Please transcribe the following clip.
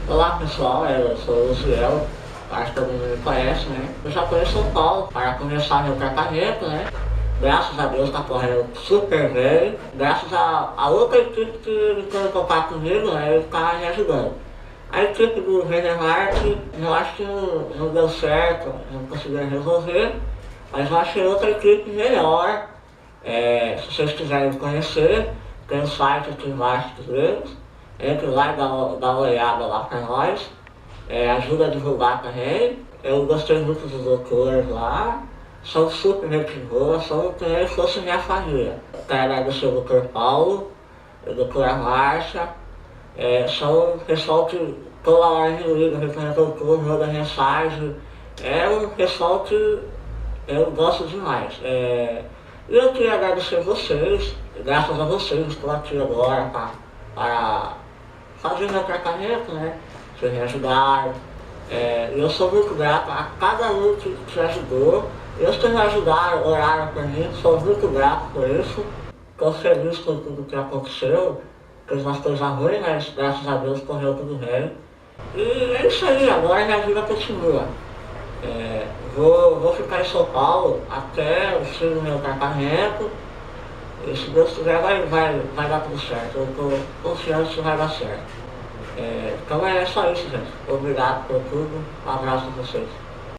Olá pessoal, eu sou o Ciel, acho que todo mundo me conhece, né? Eu já conheço São Paulo para começar meu tratamento, né? Graças a Deus tá correndo super bem. Graças a outra equipe que entrou em contato comigo, né? Ele tá me ajudando. A equipe do Renemart, eu acho que não deu certo, não conseguiram resolver, mas eu achei outra equipe melhor. Se vocês quiserem conhecer, tem um site aqui embaixo deles. Entre lá e dá uma olhada lá pra nós. Ajuda a divulgar também. Eu gostei muito dos doutores lá. São super gente boa, são como se fosse minha família. Quero agradecer o Dr. Paulo, a doutora Márcia. São um pessoal que toda hora me liga, me pergunta tudo, manda mensagem. É um pessoal que eu gosto demais. E eu queria agradecer vocês, graças a vocês estou aqui agora para fazer meu tratamento, né? Vocês me ajudaram. Eu sou muito grato a cada um que ajudou. E os que me ajudaram, oraram por mim, sou muito grato por isso. Estou feliz com tudo que aconteceu. Fiz umas coisas ruins, mas graças a Deus correu tudo bem. E é isso aí, agora minha vida continua. Vou ficar em São Paulo até o fim do meu tratamento. E se Deus quiser vai dar tudo certo. Eu estou confiante que vai dar certo. Então é só isso, gente. Obrigado por tudo. Um abraço a vocês.